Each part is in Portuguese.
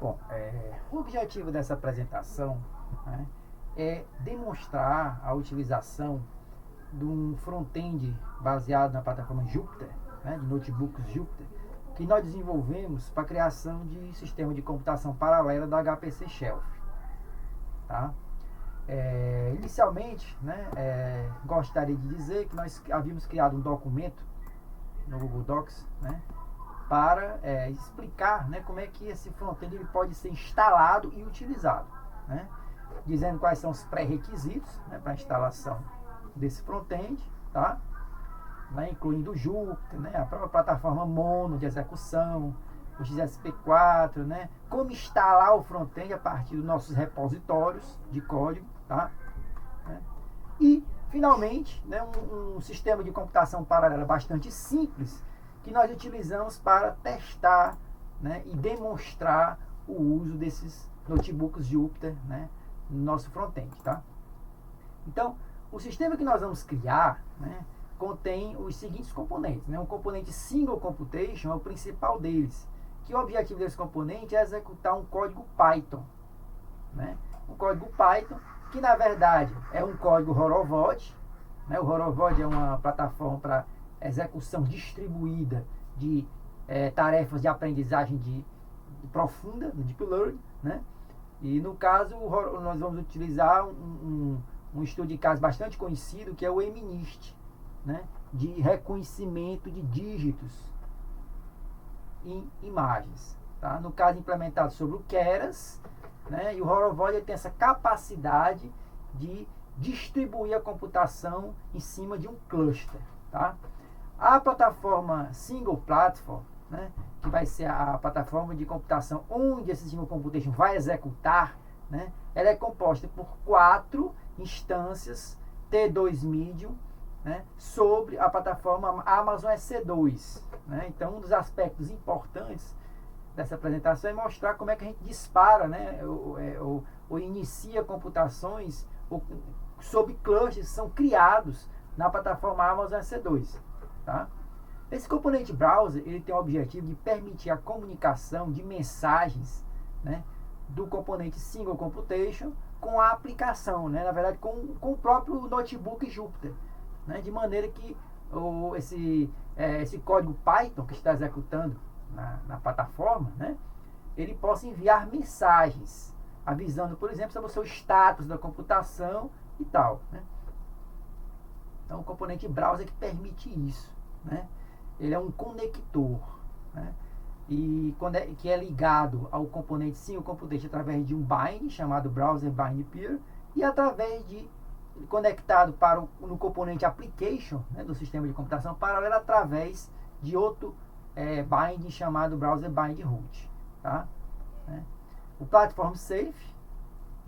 Bom, o objetivo dessa apresentação, né, é demonstrar a utilização de um front-end baseado na plataforma Jupyter, né, de notebooks Jupyter, que nós desenvolvemos para a criação de sistema de computação paralela da HPC Shelf. Tá? Inicialmente, né, gostaria de dizer que nós havíamos criado um documento no Google Docs, né, para explicar, né, como é que esse front-end ele pode ser instalado e utilizado, né, dizendo quais são os pré-requisitos, né, para a instalação desse front-end, tá? Né, incluindo o Jupyter, né, a própria plataforma Mono de execução, o XSP4, né, como instalar o front-end a partir dos nossos repositórios de código, tá? Né? E, finalmente, né, um sistema de computação paralela bastante simples que nós utilizamos para testar, né, e demonstrar o uso desses notebooks Jupyter, né, no nosso front-end. Tá? Então, o sistema que nós vamos criar, né, contém os seguintes componentes. Né? Um componente Single Computation é o principal deles, que o objetivo desse componente é executar um código Python. Né? Um código Python que, na verdade, é um código Horovod. Né? O Horovod é uma plataforma para execução distribuída de tarefas de aprendizagem profunda, no Deep Learning. Né? E, no caso, nós vamos utilizar um estudo de caso bastante conhecido, que é o MNIST, né? De reconhecimento de dígitos em imagens. Tá? No caso, implementado sobre o Keras, né? E o Horovod tem essa capacidade de distribuir a computação em cima de um cluster. Tá? A plataforma Single Platform, né, que vai ser a plataforma de computação onde esse Single Computation vai executar, né, ela é composta por 4 instâncias T2 Medium, né, sobre a plataforma Amazon EC2. Né? Então, um dos aspectos importantes dessa apresentação é mostrar como é que a gente dispara, né, ou inicia computações sob clusters que são criados na plataforma Amazon EC2. Tá? Esse componente browser ele tem o objetivo de permitir a comunicação de mensagens, né, do componente Single Computation com a aplicação, né, na verdade com o próprio notebook Jupyter, né, de maneira que esse código Python que está executando na plataforma, né, ele possa enviar mensagens avisando, por exemplo, sobre o seu status da computação e tal. Né? Então, o componente browser que permite isso. Né? Ele é um conector, né? Que é ligado ao componente Single Computation através de um bind chamado Browser Bind Peer e através de conectado no componente Application, né, do sistema de computação paralelo através de outro bind chamado Browser Bind Root. Tá? Né? O Platform Safe,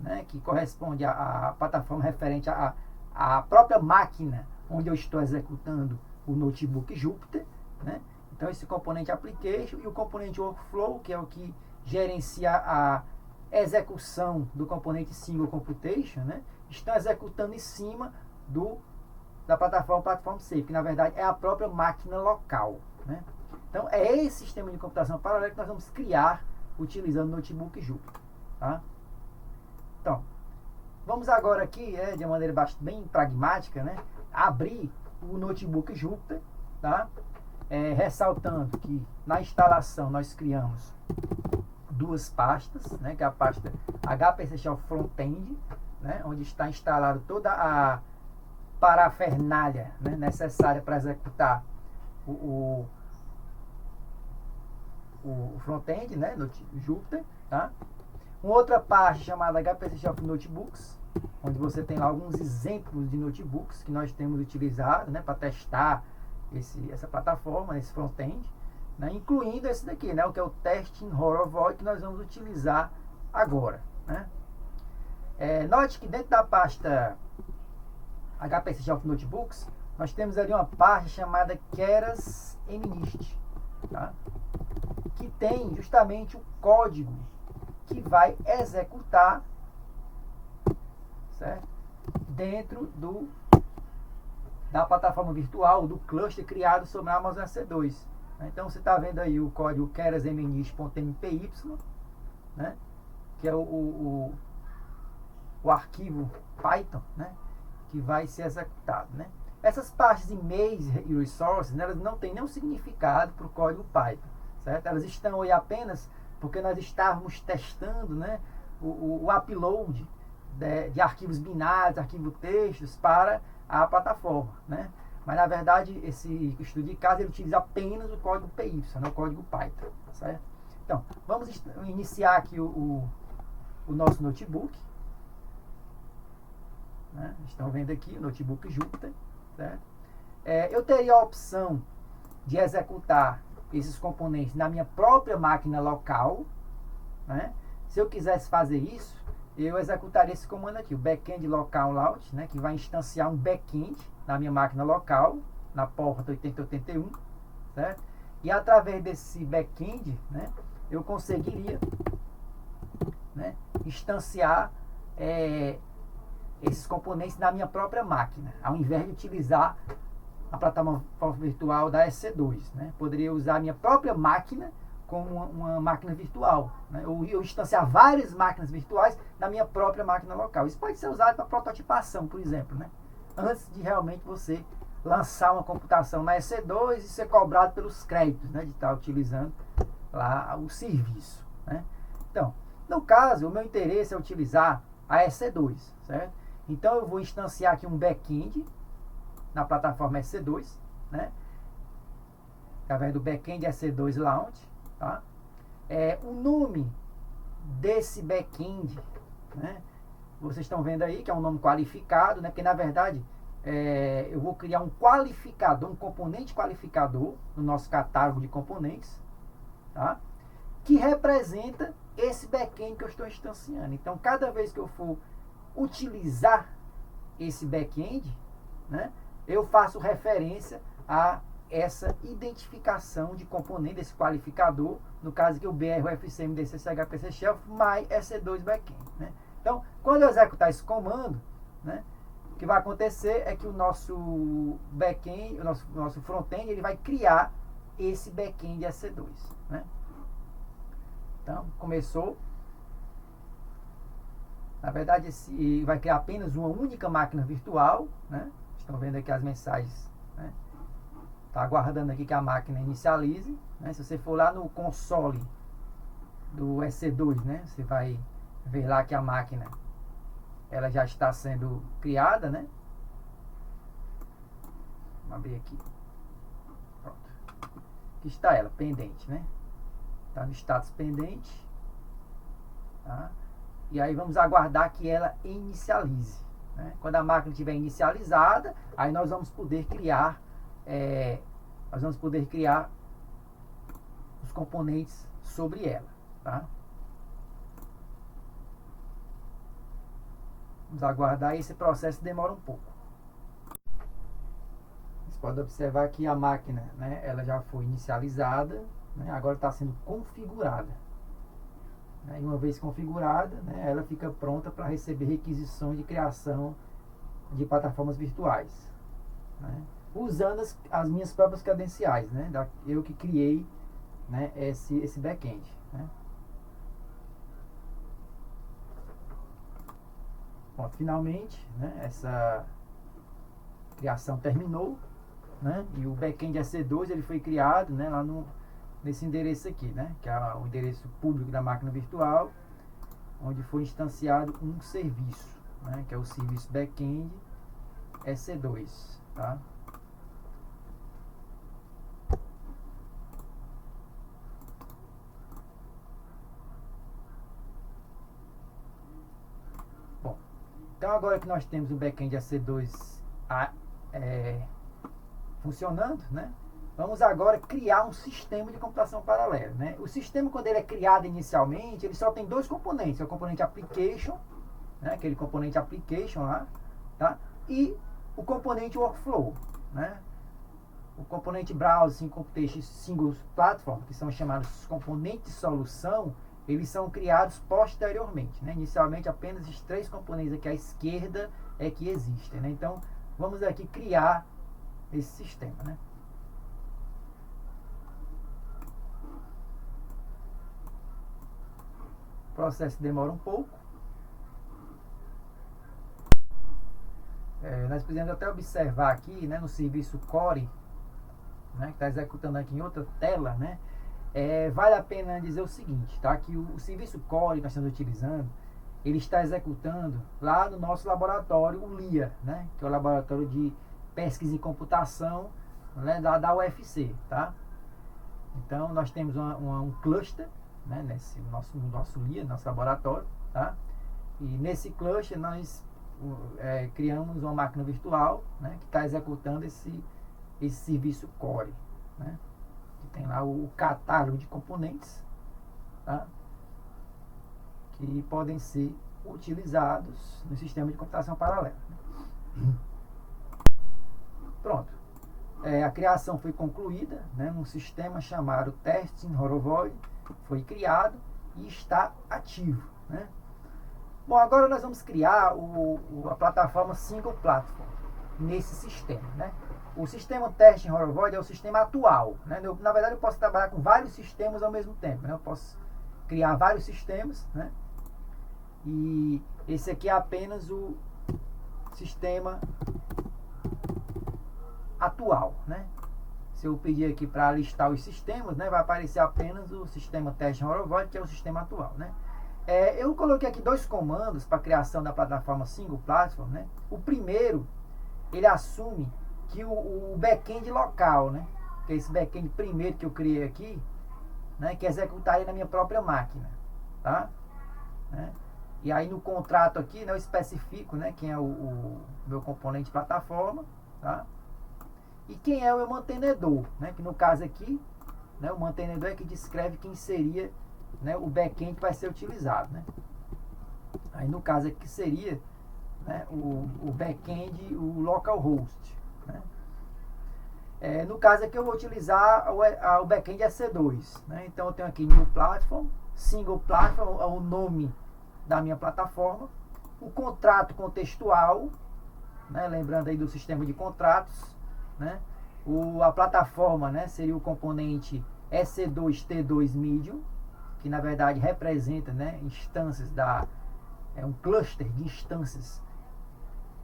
né, que corresponde à plataforma referente à própria máquina onde eu estou executando o notebook Jupyter. Né? Então, esse componente Application e o componente Workflow, que é o que gerencia a execução do componente Single Computation, né, estão executando em cima da plataforma Platform Safe, que na verdade é a própria máquina local. Né? Então, é esse sistema de computação paralela que nós vamos criar utilizando o notebook Jupyter. Tá? Então, vamos agora aqui, de uma maneira bem pragmática, né, abrir o notebook Jupyter, tá? Ressaltando que na instalação nós criamos 2 pastas, né, que é a pasta HPC Shelf Frontend, né, onde está instalado toda a parafernália, né, necessária para executar o front-end, né, no Jupyter. Tá? Uma outra parte chamada HPC Shelf Notebooks, onde você tem lá alguns exemplos de notebooks que nós temos utilizado, né, para testar essa plataforma, esse front-end, né, incluindo esse daqui, né, o que é o Testing Horovod, que nós vamos utilizar agora. Né? Note que dentro da pasta HPC Shelf Notebooks, nós temos ali uma parte chamada Keras MNIST, tá? Que tem justamente o código que vai executar, certo? Dentro da plataforma virtual, do cluster criado sobre a Amazon EC2. Então, você está vendo aí o código kerasmnist.mpy, né, que é o arquivo Python, né, que vai ser executado, né. Essas partes e-mails e resources, né, elas não têm nenhum significado para o código Python, certo? Elas estão aí apenas porque nós estávamos testando, né, o upload de arquivos binários, arquivos textos para a plataforma, né? Mas na verdade esse estudo de caso ele utiliza apenas o código PY, né, o código Python, certo? Então vamos iniciar aqui o nosso notebook, né? Estão vendo aqui o notebook Jupyter, certo? Eu teria a opção de executar esses componentes na minha própria máquina local, né? Se eu quisesse fazer isso, eu executaria esse comando aqui, o backend local launch, né, que vai instanciar um backend na minha máquina local, na porta 8081, certo? E através desse backend, né, eu conseguiria, né, instanciar esses componentes na minha própria máquina, ao invés de utilizar a plataforma virtual da EC2, né? Poderia usar a minha própria máquina como uma máquina virtual, né? Ou eu instanciar várias máquinas virtuais na minha própria máquina local. Isso pode ser usado para prototipação, por exemplo, né? Antes de realmente você lançar uma computação na EC2 e ser cobrado pelos créditos, né, de estar utilizando lá o serviço, né? Então, no caso, o meu interesse é utilizar a EC2, certo? Então eu vou instanciar aqui um backend na plataforma EC2, né? Através do backend EC2 Launch, tá? O nome desse backend, né, vocês estão vendo aí que é um nome qualificado, né? Porque na verdade eu vou criar um qualificador, um componente qualificador no nosso catálogo de componentes, tá? Que representa esse backend que eu estou instanciando. Então, cada vez que eu for utilizar esse backend, né, eu faço referência a essa identificação de componente, desse qualificador, no caso aqui o BRUFC MDCCHPC Shelf, mais EC2 backend, né? Então, quando eu executar esse comando, né, o que vai acontecer é que o nosso backend, o nosso front-end, ele vai criar esse backend EC2, né? Então, começou. Na verdade, esse vai criar apenas uma única máquina virtual, né? Estão vendo aqui as mensagens, né? Está aguardando aqui que a máquina inicialize, né? Se você for lá no console do EC2, né, você vai ver lá que a máquina ela já está sendo criada, né? Vamos abrir aqui. Pronto. Aqui está ela, pendente, né? Está no status pendente, tá? E aí vamos aguardar que ela inicialize, né? Quando a máquina estiver inicializada, aí nós vamos poder criar os componentes sobre ela, tá? Vamos aguardar, esse processo demora um pouco. Você pode observar que a máquina, né, ela já foi inicializada, né, agora está sendo configurada. E uma vez configurada, né, ela fica pronta para receber requisições de criação de plataformas virtuais, né, usando as minhas próprias credenciais, né, eu que criei, né, esse backend, né. Bom, finalmente, né, essa criação terminou, né, e o backend EC2 ele foi criado, né, lá nesse endereço aqui, né, que é o endereço público da máquina virtual, onde foi instanciado um serviço, né, que é o serviço backend EC2, tá? Bom, então agora que nós temos o backend EC2 funcionando, né, vamos agora criar um sistema de computação paralela, né? O sistema, quando ele é criado inicialmente, ele só tem dois componentes, é o componente application, né, aquele componente application lá, tá? E o componente workflow, né? O componente browser computation single platform, que são chamados componentes de solução, eles são criados posteriormente, né? Inicialmente apenas esses três componentes aqui à esquerda é que existem, né? Então vamos aqui criar esse sistema, né? processo demora um pouco. Nós precisamos até observar aqui, né, no serviço Core, né, que está executando aqui em outra tela, né, vale a pena dizer o seguinte, tá, que o serviço Core que nós estamos utilizando, ele está executando lá no nosso laboratório, o LIA, né, que é o Laboratório de Pesquisa em Computação, né, da UFC, tá? Então nós temos um cluster, né, nesse nosso LIA, nosso laboratório, tá? E nesse cluster nós criamos uma máquina virtual, né, que está executando esse serviço Core, né, que tem lá o catálogo de componentes, tá, que podem ser utilizados no sistema de computação paralela. Pronto. A criação foi concluída, né, um sistema chamado Testing Horovod foi criado e está ativo, né. Bom, agora nós vamos criar a plataforma Single Platform nesse sistema, né? O sistema Testing Horovod é o sistema atual, né? Na verdade, eu posso trabalhar com vários sistemas ao mesmo tempo, né? Eu posso criar vários sistemas, né? E esse aqui é apenas o sistema atual, né? Se eu pedir aqui para listar os sistemas, né, vai aparecer apenas o sistema Testing Horovod, que é o sistema atual, né? Eu coloquei aqui dois comandos para a criação da plataforma Single Platform, né? O primeiro, ele assume que o back-end local, né, que é esse back-end primeiro que eu criei aqui, né, que executaria na minha própria máquina, tá? Né? E aí no contrato aqui, né, eu especifico, né, quem é o meu componente plataforma, tá? E quem é o meu mantenedor, né, que no caso aqui, né, o mantenedor é que descreve quem seria, né, o back-end que vai ser utilizado, né? Aí no caso aqui seria, né, o back-end, o localhost, né? No caso aqui eu vou utilizar o back-end EC2, né? Então eu tenho aqui New Platform, Single Platform é o nome da minha plataforma, o contrato contextual, né, lembrando aí do sistema de contratos, né? A plataforma, né, seria o componente EC2T2 Medium, que na verdade representa, né, instâncias um cluster de instâncias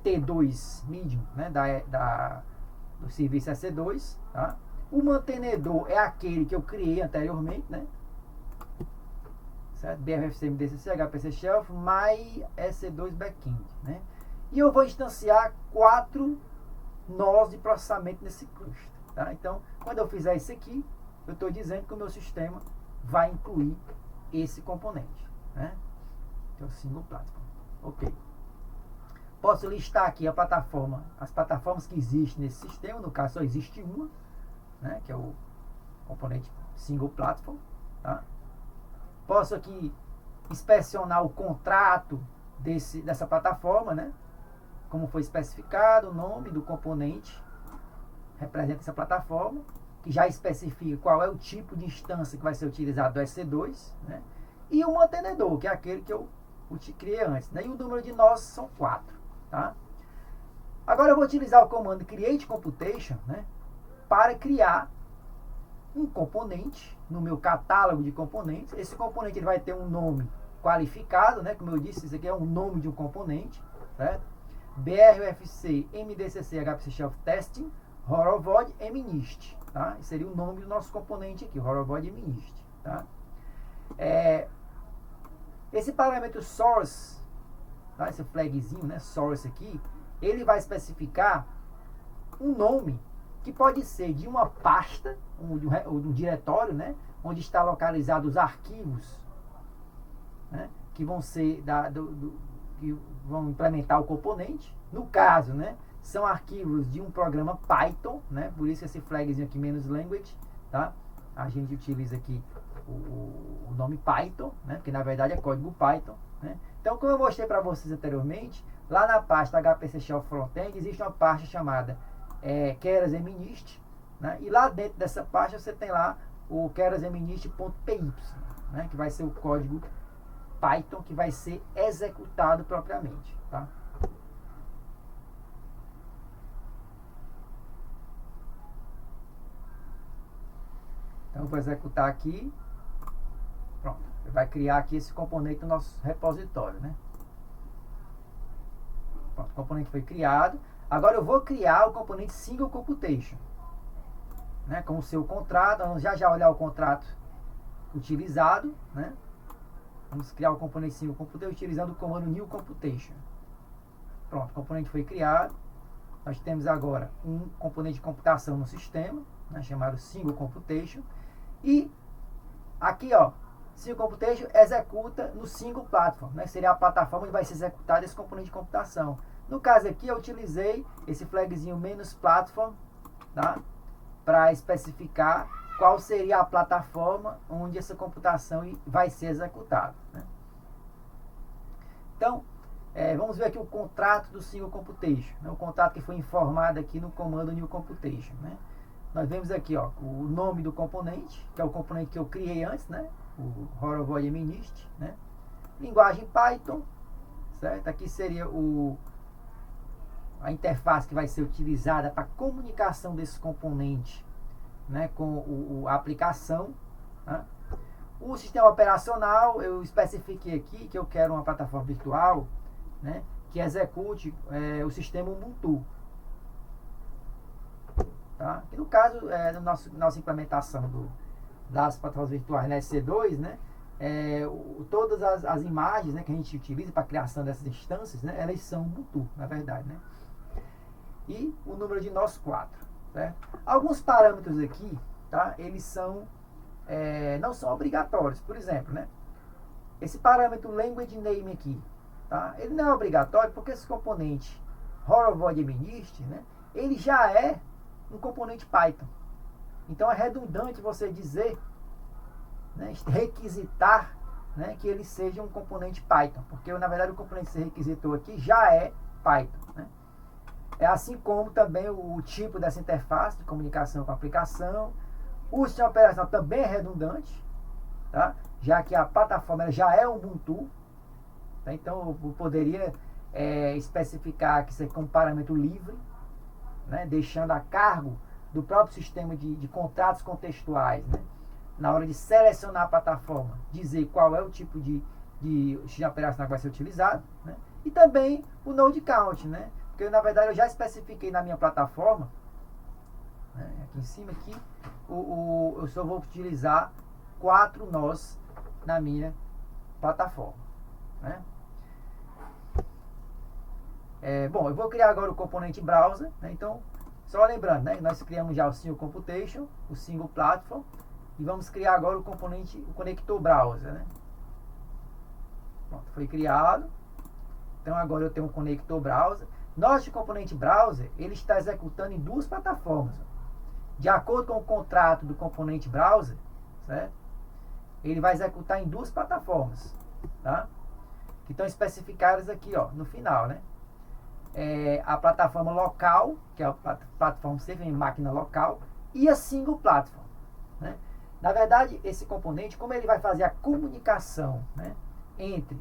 T2 Medium, né, do serviço EC2, tá? O mantenedor é aquele que eu criei anteriormente, né, certo? BRFC, MDCC, HPC Shelf, my EC2 Backend, né? E eu vou instanciar 4 nós de processamento nesse cluster, tá? Então, quando eu fizer isso aqui, eu estou dizendo que o meu sistema vai incluir esse componente, né? Que é o Single Platform. Ok. Posso listar aqui as plataformas que existem nesse sistema. No caso, só existe uma, né? Que é o componente Single Platform, tá? Posso aqui inspecionar o contrato dessa plataforma, né? Como foi especificado, o nome do componente representa essa plataforma, que já especifica qual é o tipo de instância que vai ser utilizado do EC2, né? E o mantenedor, que é aquele que eu criei antes, né? E o número de nós são 4, tá? Agora eu vou utilizar o comando create computation, né, para criar um componente no meu catálogo de componentes. Esse componente ele vai ter um nome qualificado, né? Como eu disse, isso aqui é um nome de um componente, certo? BRUFC, MDCC, HPC Shelf Testing, Horovod, MNIST, tá? Esse seria o nome do nosso componente aqui, Horovod MNIST, tá? Esse parâmetro source, tá? Esse flagzinho, né, source aqui, ele vai especificar um nome que pode ser de uma pasta, ou de um diretório, né, onde está localizado os arquivos, né, que vão ser que vão implementar o componente. No caso, né, são arquivos de um programa Python, né, por isso esse flagzinho aqui, menos language, tá? A gente utiliza aqui o nome Python, né, porque na verdade é código Python, né? Então, como eu mostrei para vocês anteriormente, lá na pasta HPC Shelf Frontend existe uma pasta chamada Keras MNIST, né? E lá dentro dessa pasta você tem lá o kerasmnist.py, né, que vai ser o código Python que vai ser executado propriamente, tá? Então, vou executar aqui. Pronto. vai criar aqui esse componente no nosso repositório, né? Pronto, o componente foi criado. Agora eu vou criar o componente Single Computation, né? Com o seu contrato. Vamos já olhar o contrato utilizado, né? Vamos criar o componente Single Computation utilizando o comando New Computation. Pronto, o componente foi criado. Nós temos agora um componente de computação no sistema, né, chamado Single Computation. E aqui, ó, Single Computation executa no Single Platform, né, seria a plataforma onde vai ser executado esse componente de computação. No caso aqui, eu utilizei esse flagzinho "-platform", tá, para especificar qual seria a plataforma onde essa computação vai ser executada, né. Então, vamos ver aqui o contrato do Single Computation, né, o contrato que foi informado aqui no comando New Computation, né. Nós vemos aqui, ó, o nome do componente, que é o componente que eu criei antes, né, o Horovod MNIST, né. Linguagem Python, certo? Aqui seria a interface que vai ser utilizada para comunicação desse componente, né, com a aplicação, né. O sistema operacional, eu especifiquei aqui que eu quero uma plataforma virtual, né, que execute o sistema Ubuntu. Tá? Que no caso, nossa implementação das plataformas virtuais na EC2, né, todas as imagens, né, que a gente utiliza para a criação dessas instâncias, né, elas são Ubuntu, na verdade. Né? E o número de nós 4. Certo? Alguns parâmetros aqui, tá, eles não são obrigatórios. Por exemplo, né, esse parâmetro Language Name aqui, tá, ele não é obrigatório porque esse componente Horovod MNIST, né, ele já é um componente Python. Então é redundante você dizer, né, requisitar, né, que ele seja um componente Python, porque na verdade o componente que você requisitou aqui já é Python. Né? É assim como também o tipo dessa interface de comunicação com a aplicação. O sistema operacional também é redundante, tá? Já que a plataforma já é Ubuntu. Tá? Então eu poderia especificar que isso aqui é um parâmetro livre, né? Deixando a cargo do próprio sistema de contratos contextuais, né? Na hora de selecionar a plataforma, dizer qual é o tipo de sistema operacional que vai ser utilizado, né? E também o node count, né? Porque na verdade eu já especifiquei na minha plataforma, né? Aqui em cima aqui, eu só vou utilizar 4 nós na minha plataforma, né? Bom, eu vou criar agora o componente browser, né? Então, só lembrando, né? Nós criamos já o Single Computation, o Single Platform, e vamos criar agora o conector browser, né? Pronto, foi criado. Então agora eu tenho um conector browser. Nosso componente browser, ele está executando em 2 plataformas. De acordo com o contrato do componente browser, certo? Ele vai executar em 2 plataformas, tá? Que estão especificadas aqui, ó, no final, né? A plataforma local, que é a plataforma server em máquina local, e a Single Platform, né? Na verdade, esse componente, como ele vai fazer a comunicação, né, entre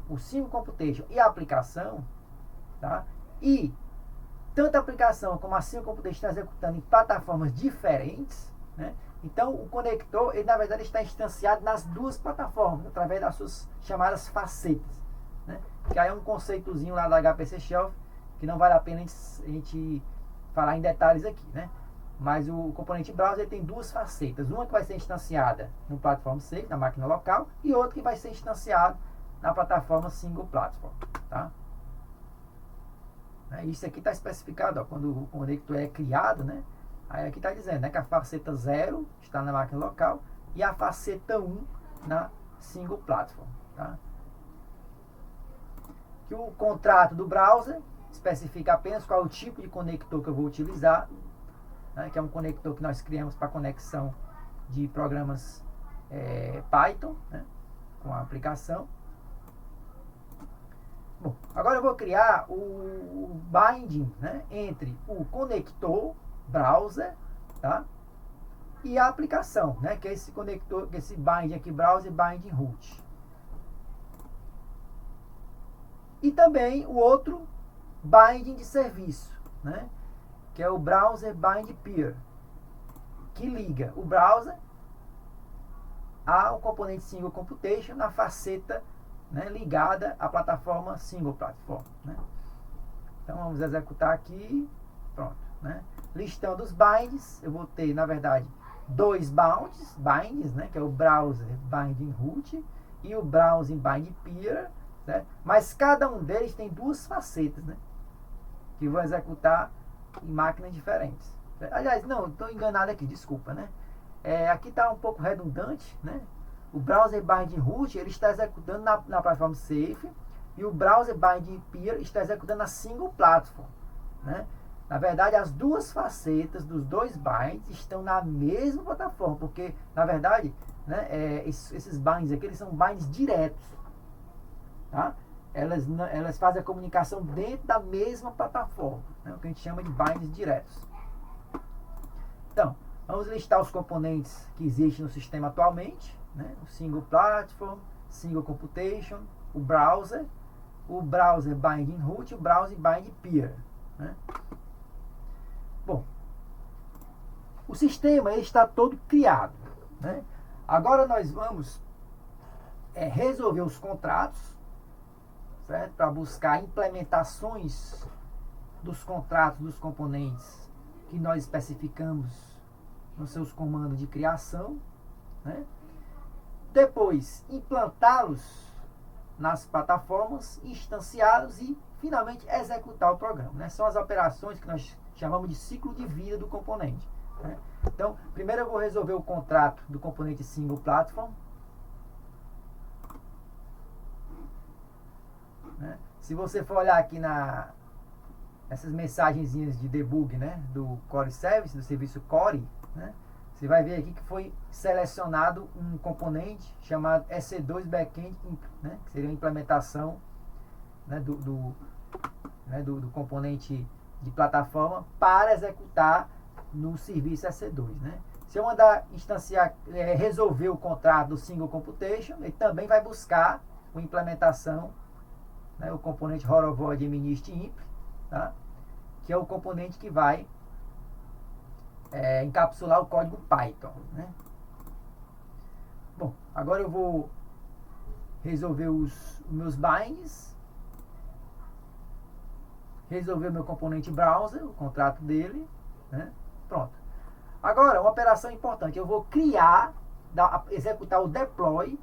o Single Computation e a aplicação, tá? E tanto a aplicação como a Single Computation estão executando em plataformas diferentes, né? Então o conector, ele na verdade está instanciado nas 2 plataformas, através das suas chamadas facetas, né? Que aí é um conceitozinho lá da HPC Shelf, que não vale a pena a gente falar em detalhes aqui, né? Mas o componente browser tem 2 facetas. Uma que vai ser instanciada no Platform Safe, na máquina local, e outra que vai ser instanciada na plataforma Single Platform. Tá? Isso aqui está especificado, ó, quando o conector é criado, né? Aí aqui está dizendo, né, que a faceta 0 está na máquina local e a faceta 1 na Single Platform. Tá? Que o contrato do browser especifica apenas qual é o tipo de conector que eu vou utilizar, né, que é um conector que nós criamos para conexão de programas Python, né, com a aplicação. Bom, agora eu vou criar o binding, né, entre o conector browser, tá, e a aplicação, né, que é esse conector, esse binding aqui browser, binding root. E também o outro binding de serviço, né, que é o browser bind peer, que liga o browser ao componente Single Computation na faceta, né, ligada à plataforma Single Platform, né? Então vamos executar aqui, pronto, né? Listando os binds, eu vou ter, na verdade, dois binds, né, que é o browser binding root e o browsing binding peer, certo? Mas cada um deles tem duas facetas, né, que eu vou executar em máquinas diferentes. Aliás, não, estou enganado aqui, desculpa, né? Aqui está um pouco redundante, né? O browser binding root ele está executando na plataforma Safe e o browser binding peer está executando na Single Platform, né? Na verdade, as duas facetas dos dois binds estão na mesma plataforma, porque, na verdade, né, esses binds aqui eles são binds diretos, tá? Elas fazem a comunicação dentro da mesma plataforma, né, o que a gente chama de binds diretos. Então, vamos listar os componentes que existem no sistema atualmente, né? O Single Platform, Single Computation, o Browser Binding Root e o Browser Binding Peer, né? Bom, o sistema está todo criado, né? Agora nós vamos resolver os contratos, certo? Para buscar implementações dos contratos dos componentes que nós especificamos nos seus comandos de criação, né? Depois, implantá-los nas plataformas, instanciá-los e, finalmente, executar o programa, né? São as operações que nós chamamos de ciclo de vida do componente, né? Então, primeiro eu vou resolver o contrato do componente Single Platform, né? Se você for olhar aqui essas mensagenzinhas de debug, né, do Core Service, do serviço Core, né, você vai ver aqui que foi selecionado um componente chamado EC2 Backend, né, que seria a implementação, né, do componente de plataforma para executar no serviço EC2, né. Se eu mandar instanciar, resolver o contrato do Single Computation, ele também vai buscar a implementação, né, o componente Horovod Minist tá, que é o componente que vai encapsular o código Python, né. Bom, agora eu vou resolver os meus binds, resolver o meu componente browser, o contrato dele, né? Pronto. Agora, uma operação importante, eu vou executar o deploy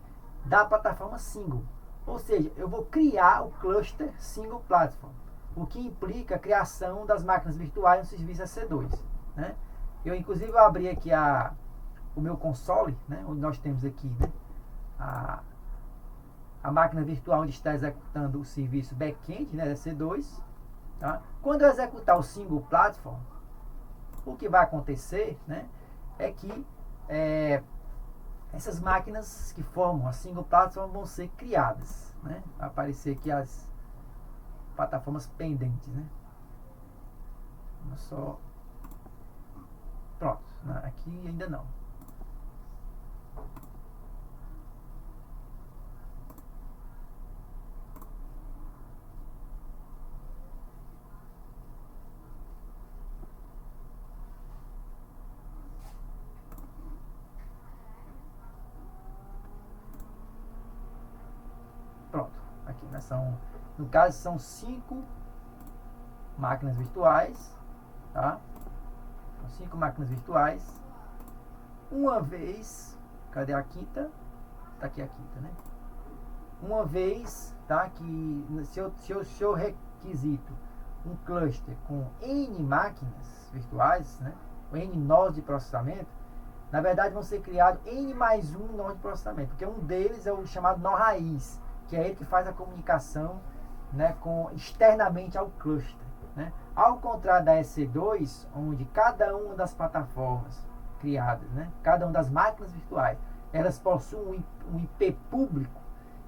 da plataforma Single. Ou seja, eu vou criar o cluster Single Platform, o que implica a criação das máquinas virtuais no serviço EC2, né? Eu, inclusive, eu abri aqui o meu console, né, onde nós temos aqui, né, a máquina virtual onde está executando o serviço backend, né, EC2. Tá? Quando eu executar o Single Platform, o que vai acontecer, né, é que essas máquinas que formam a Single Platform vão ser criadas, né? Vai aparecer aqui as plataformas pendentes, né? Vamos só... Pronto, aqui ainda não. Pronto, aqui, né, no caso são 5 máquinas virtuais, tá? São 5 máquinas virtuais. Uma vez, cadê a quinta? Tá aqui a quinta, né? Uma vez, tá? Que se eu requisito um cluster com N máquinas virtuais, né? N nós de processamento, na verdade vão ser criados N mais um nó de processamento, porque um deles é o chamado nó raiz, que é ele que faz a comunicação, né, externamente ao cluster, né? Ao contrário da EC2, onde cada uma das plataformas criadas, né, cada uma das máquinas virtuais, elas possuem um IP público.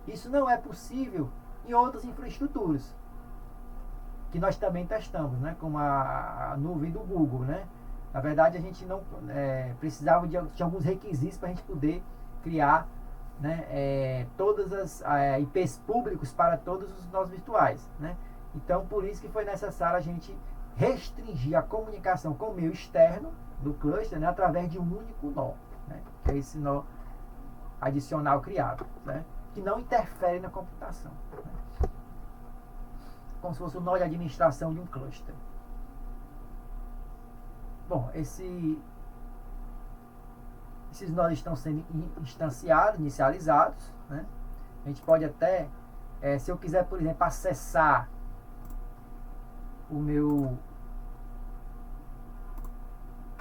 Isso não é possível em outras infraestruturas que nós também testamos, né, como a nuvem do Google, né? Na verdade, a gente não precisava de alguns requisitos para a gente poder criar, né, todas as IPs públicos para todos os nós virtuais, né? Então, por isso que foi necessário a gente restringir a comunicação com o meio externo do cluster, né, através de um único nó, né, que é esse nó adicional criado, né? Que não interfere na computação, né? Como se fosse o nó de administração de um cluster. Bom, esses nós estão sendo instanciados, inicializados, né? A gente pode até, se eu quiser, por exemplo, acessar o meu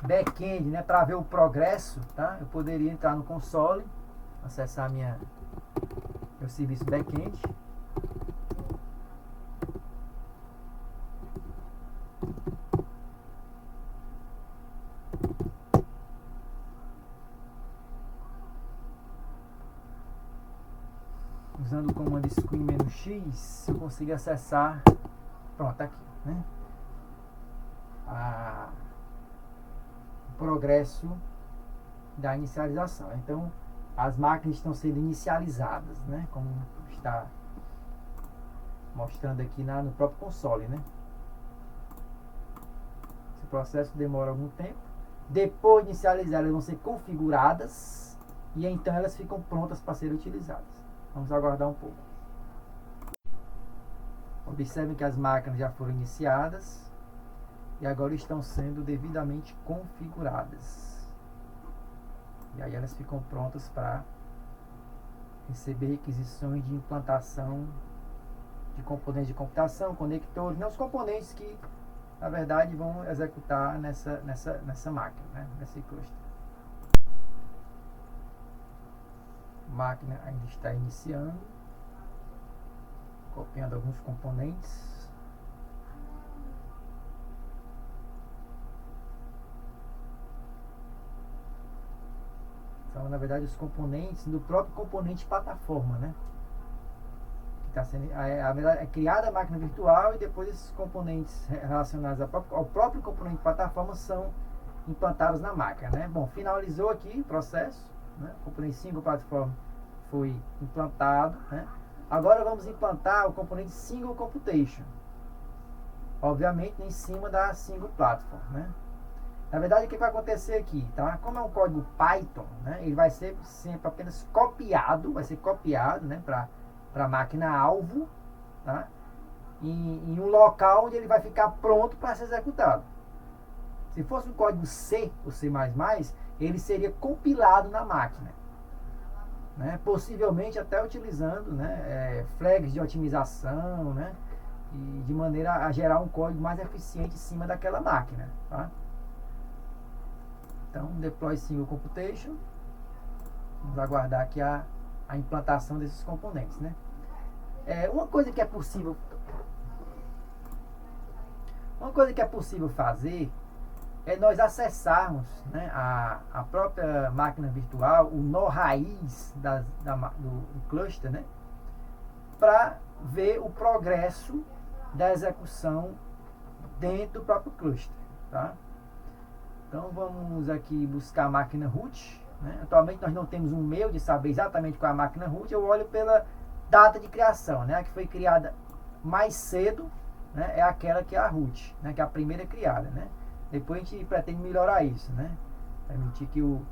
back-end, né, para ver o progresso, tá? Eu poderia entrar no console, acessar meu serviço back-end. Usando o comando screen-x, eu consigo acessar, pronto, tá aqui, né? O progresso da inicialização. Então, as máquinas estão sendo inicializadas, né? Como está mostrando aqui no próprio console, né? Esse processo demora algum tempo. Depois de inicializar, elas vão ser configuradas e então elas ficam prontas para serem utilizadas. Vamos aguardar um pouco. Observem que as máquinas já foram iniciadas e agora estão sendo devidamente configuradas. E aí elas ficam prontas para receber requisições de implantação de componentes de computação, conectores, não os componentes que na verdade vão executar nessa máquina, né? Nesse cluster. A máquina ainda está iniciando, copiando alguns componentes. São, na verdade, os componentes do próprio componente plataforma, né? Que está sendo, é criada a máquina virtual e depois esses componentes relacionados ao próprio componente plataforma são implantados na máquina, né? Bom, finalizou aqui o processo, né? O componente Single Platform foi implantado, né? Agora vamos implantar o componente Single Computation, obviamente em cima da Single Platform, né? Na verdade, o que vai acontecer aqui, tá? Como é um código Python, né? Ele vai ser sempre apenas copiado, né? Para a máquina alvo, tá? Em um local onde ele vai ficar pronto para ser executado. Se fosse um código C ou C++, ele seria compilado na máquina, né? Possivelmente até utilizando, né, flags de otimização, né? E de maneira a gerar um código mais eficiente em cima daquela máquina, tá? Então, deploy Single Computation. Vamos aguardar aqui a implantação desses componentes, né? Uma coisa que é possível fazer é nós acessarmos, né, a própria máquina virtual, o nó raiz do cluster, né, para ver o progresso da execução dentro do próprio cluster, tá? Então vamos aqui buscar a máquina root, né? Atualmente nós não temos um meio de saber exatamente qual é a máquina root. Eu olho pela data de criação, né? A que foi criada mais cedo, né? É aquela que é a root, né? Que é a primeira criada, né? Depois a gente pretende melhorar isso, né? Permitir que o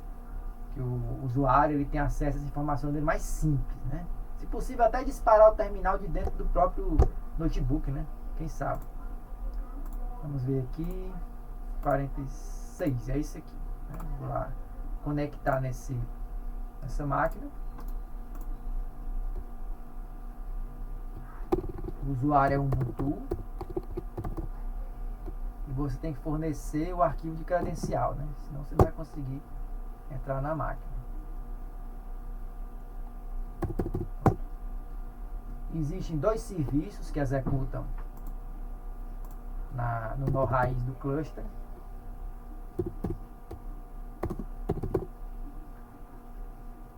usuário ele tenha acesso às informações dele mais simples, né? Se possível até disparar o terminal de dentro do próprio notebook, né? Quem sabe? Vamos ver aqui, 46. É isso aqui, né? Vou lá conectar nessa máquina. O usuário é um Ubuntu e você tem que fornecer o arquivo de credencial, né? Senão você não vai conseguir entrar na máquina. Existem dois serviços que executam no nó raiz do cluster.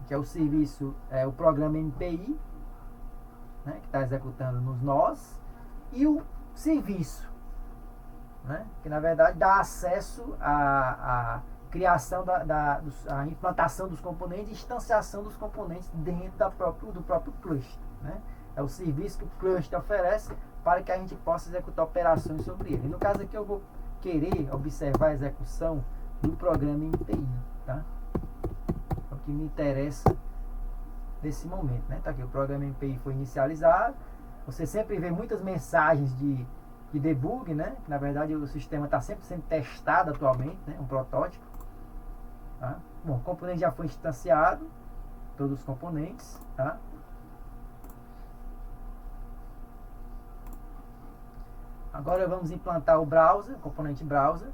Que é o serviço, o programa MPI, né, que está executando nos nós, e o serviço, né, que na verdade dá acesso à criação, à implantação dos componentes e instanciação dos componentes dentro do próprio cluster, né? É o serviço que o cluster oferece para que a gente possa executar operações sobre ele. E no caso aqui eu vou querer observar a execução do programa MPI, tá? O que me interessa desse momento, né? Tá aqui, o programa MPI foi inicializado. Você sempre vê muitas mensagens de debug, né? Na verdade, o sistema está sempre sendo testado atualmente, né? Um protótipo. Tá? Bom, o componente já foi instanciado, todos os componentes, tá? Agora vamos implantar o browser, o componente browser.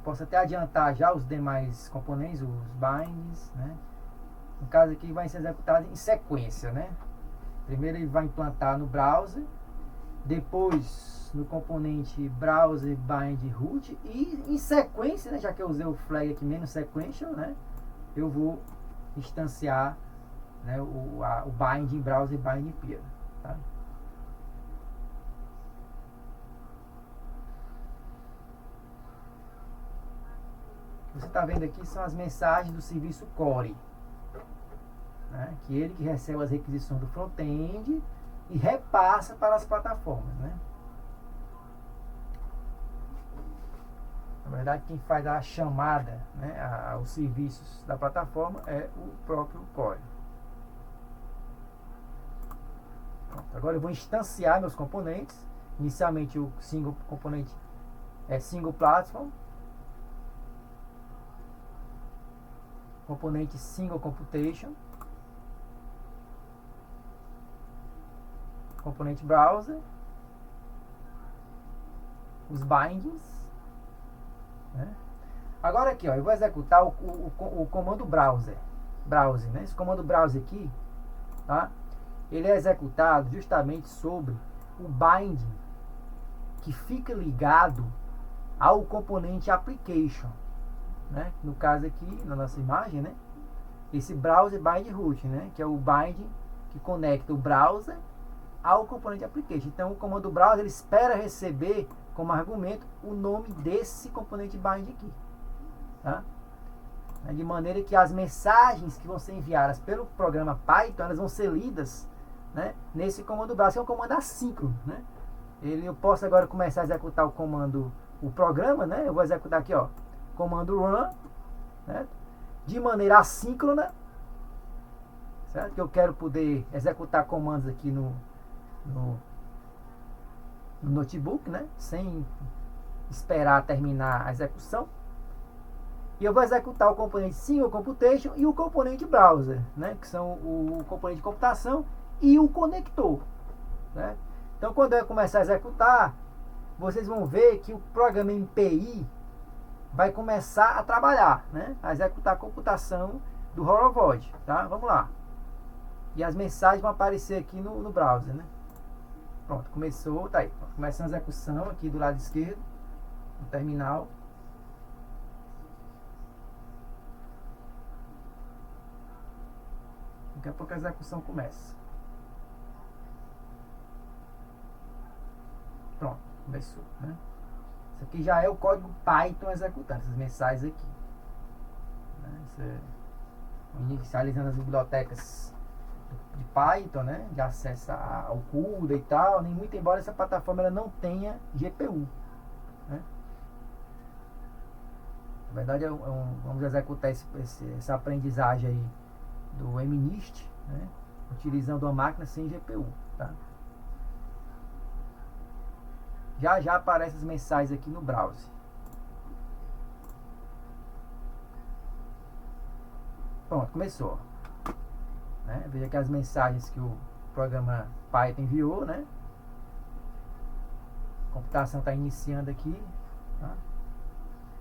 Posso até adiantar já os demais componentes, os bindings, né? No caso aqui vai ser executado em sequência, né? Primeiro ele vai implantar no browser, depois no componente browser bind root e em sequência, né, já que eu usei o flag aqui menos sequential, né, eu vou instanciar, né, o bind em browser bind peer, tá? O que você está vendo aqui são as mensagens do serviço core, né, que ele que recebe as requisições do front-end e repassa para as plataformas, né? Na verdade, quem faz a chamada, né, aos serviços da plataforma é o próprio core. Pronto, agora eu vou instanciar meus componentes. Inicialmente o single componente é single platform, componente single computation, componente browser, os bindings, né? Agora aqui, ó, eu vou executar o comando browser, né? Esse comando browser aqui, tá? Ele é executado justamente sobre o binding que fica ligado ao componente application, né? No caso aqui, na nossa imagem, né? Esse browser bind root, né? Que é o binding que conecta o browser ao componente application. Então o comando browser ele espera receber como argumento o nome desse componente bind aqui, tá? De maneira que as mensagens que vão ser enviadas pelo programa Python, elas vão ser lidas, né, nesse comando browser, que é um comando assíncrono, né? Eu posso agora começar a executar o comando, o programa, né? Eu vou executar aqui, ó, comando run, né, de maneira assíncrona, certo? Que eu quero poder executar comandos aqui no notebook, né, sem esperar terminar a execução. E eu vou executar o componente single computation e o componente browser, né, que são o componente de computação e o conector, né? Então quando eu começar a executar, vocês vão ver que o programa MPI vai começar a trabalhar, né, a executar a computação do Horovod, tá? Vamos lá. E as mensagens vão aparecer aqui no browser, né? Pronto, começou, tá aí. Começando a execução aqui do lado esquerdo, no terminal. Daqui a pouco a execução começa. Pronto, começou, né? Isso aqui já é o código Python executando, essas mensagens aqui, né? Isso é inicializando as bibliotecas de Python, né, de acesso ao CUDA e tal, nem muito embora essa plataforma ela não tenha GPU, né? Na verdade vamos executar essa aprendizagem aí do MNIST, né, utilizando uma máquina sem GPU, tá? Já aparecem as mensagens aqui no browser. Pronto, começou, né? Veja que as mensagens que o programa Python enviou, né? A computação está iniciando aqui, tá?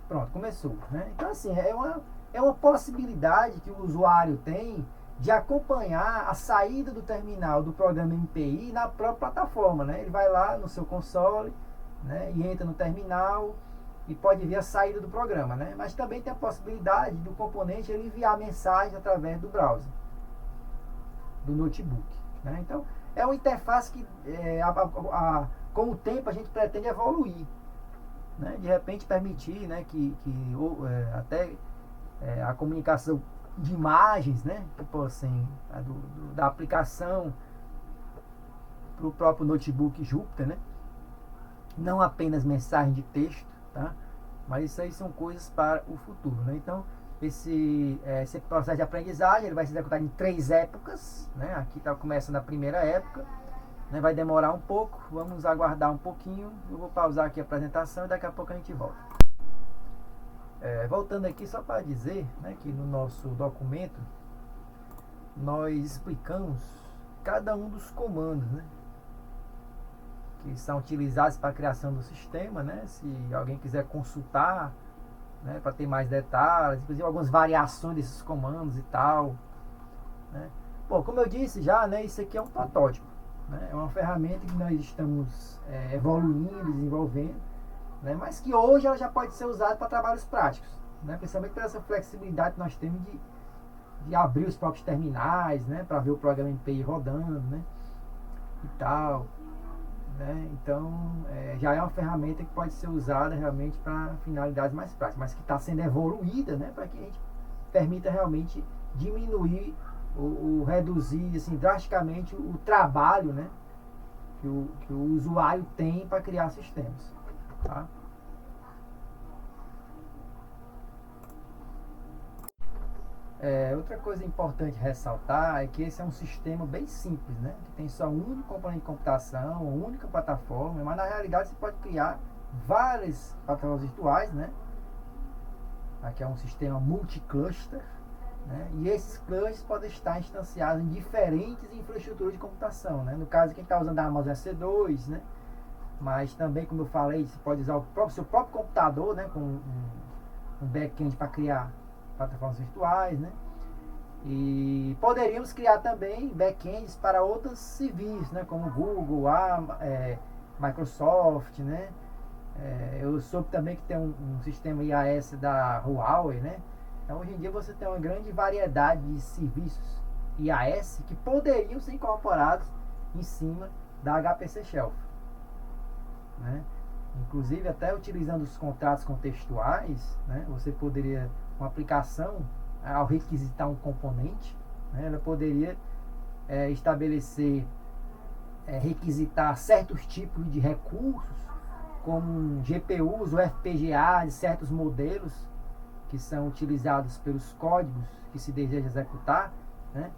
Pronto, começou, né? Então assim, é uma possibilidade que o usuário tem de acompanhar a saída do terminal do programa MPI na própria plataforma, né? Ele vai lá no seu console, né, e entra no terminal e pode ver a saída do programa, né? Mas também tem a possibilidade do componente ele enviar mensagem através do browser, do notebook, né? Então é uma interface que com o tempo a gente pretende evoluir, né? De repente permitir, né, até a comunicação de imagens, né, que possam da aplicação para o próprio notebook Jupyter, né? Não apenas mensagem de texto, tá? Mas isso aí são coisas para o futuro, né? Então esse processo de aprendizagem ele vai ser executado em 3 épocas, né? Aqui está começando a primeira época, né? Vai demorar um pouco, vamos aguardar um pouquinho. Eu vou pausar aqui a apresentação e daqui a pouco a gente volta. Voltando aqui só para dizer, né, que no nosso documento nós explicamos cada um dos comandos, né, que são utilizados para a criação do sistema, né? Se alguém quiser consultar, né, para ter mais detalhes, inclusive algumas variações desses comandos e tal, né? Bom, como eu disse já, né, isso aqui é um protótipo, né? É uma ferramenta que nós estamos evoluindo, desenvolvendo, né, mas que hoje ela já pode ser usada para trabalhos práticos, né? Principalmente por essa flexibilidade que nós temos de abrir os próprios terminais, né, para ver o programa MPI rodando, né, e tal, né? Então já é uma ferramenta que pode ser usada realmente para finalidades mais práticas, mas que está sendo evoluída, né, para que a gente permita realmente diminuir ou reduzir assim, drasticamente o trabalho, né, que o usuário tem para criar sistemas, tá? Outra coisa importante ressaltar é que esse é um sistema bem simples, né? Que tem só um único componente de computação, uma única plataforma, mas na realidade você pode criar várias plataformas virtuais, né? Aqui é um sistema multi-cluster, né? E esses clusters podem estar instanciados em diferentes infraestruturas de computação, né? No caso, quem está usando a Amazon EC2, né? Mas também, como eu falei, você pode usar o seu próprio computador, né? Com um back-end para criar plataformas virtuais, né? E poderíamos criar também backends para outros serviços, né? Como Google, Microsoft, né? Eu soube também que tem um sistema IaaS da Huawei, né? Então hoje em dia você tem uma grande variedade de serviços IaaS que poderiam ser incorporados em cima da HPC Shelf, né? Inclusive até utilizando os contratos contextuais, né? Você poderia, uma aplicação, ao requisitar um componente, né, ela poderia estabelecer, requisitar certos tipos de recursos, como GPUs ou FPGA de certos modelos que são utilizados pelos códigos que se deseja executar, né?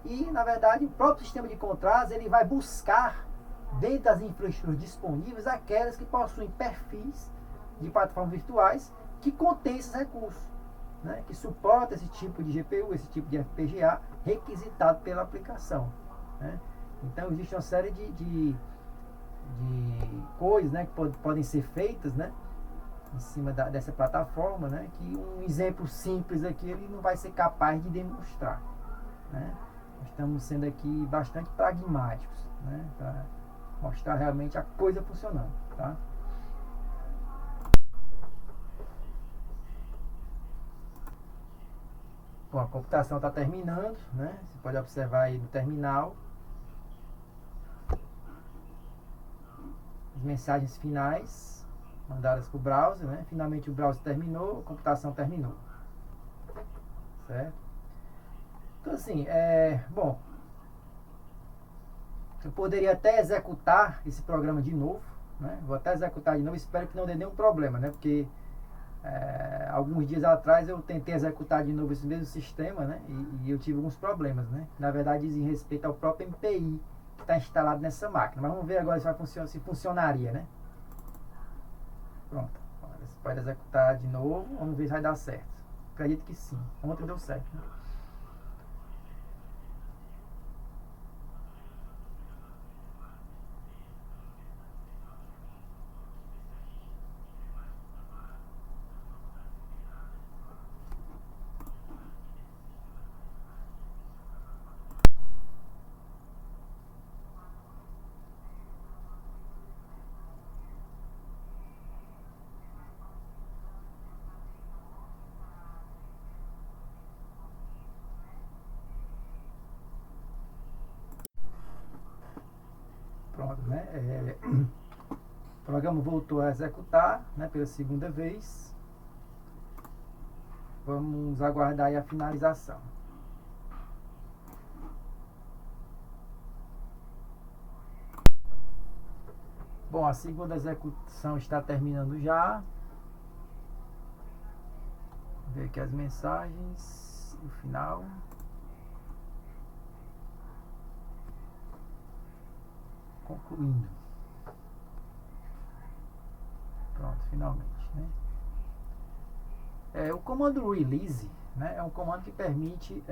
E na verdade o próprio sistema de contratos ele vai buscar dentro das infraestruturas disponíveis aquelas que possuem perfis de plataformas virtuais que contêm esses recursos, né, que suporta esse tipo de GPU, esse tipo de FPGA requisitado pela aplicação, né? Então existe uma série de coisas, né, que podem ser feitas, né, em cima dessa plataforma, né, que um exemplo simples aqui ele não vai ser capaz de demonstrar, né? Nós estamos sendo aqui bastante pragmáticos, né, para mostrar realmente a coisa funcionando, tá? Bom, a computação está terminando, né? Você pode observar aí no terminal as mensagens finais mandadas para o browser, né? Finalmente o browser terminou, a computação terminou, certo? Então assim, bom, eu poderia até executar esse programa de novo, né? Vou até executar de novo, espero que não dê nenhum problema, né? Porque alguns dias atrás eu tentei executar de novo esse mesmo sistema, né? E eu tive alguns problemas, né? Na verdade dizem respeito ao próprio MPI que está instalado nessa máquina. Mas vamos ver agora se funcionaria, né? Pronto. Você pode executar de novo, vamos ver se vai dar certo. Acredito que sim. Ontem deu certo, né? Pronto, né? O programa voltou a executar, né, pela segunda vez. Vamos aguardar aí a finalização. Bom, a segunda execução está terminando já. ver aqui as mensagens no final. Concluindo. Pronto, finalmente, né? O comando release, né, é um comando que permite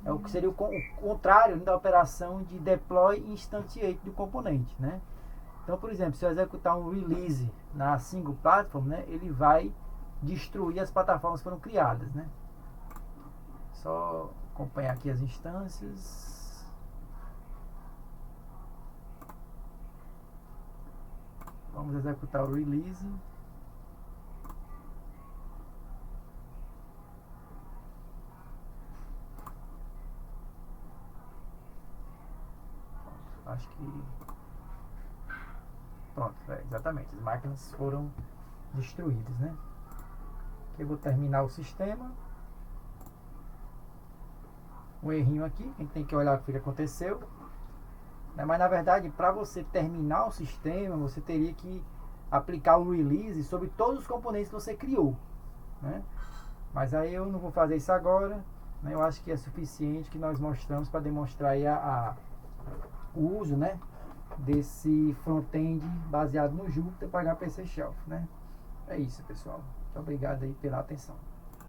o que seria o contrário da operação de deploy instantiate do componente, né? Então, por exemplo, se eu executar um release na single platform, né, ele vai destruir as plataformas que foram criadas, né? Só acompanhar aqui as instâncias. Vamos executar o release. Acho que... Pronto, exatamente. As máquinas foram destruídas, né? Aqui eu vou terminar o sistema. Um errinho aqui, a gente tem que olhar o que aconteceu. Mas na verdade, para você terminar o sistema, você teria que aplicar o release sobre todos os componentes que você criou, né? Mas aí eu não vou fazer isso agora, né? Eu acho que é suficiente que nós mostramos para demonstrar aí o uso, né, desse front-end baseado no Jupyter para HPC Shelf, né? É isso, pessoal. Muito obrigado aí pela atenção.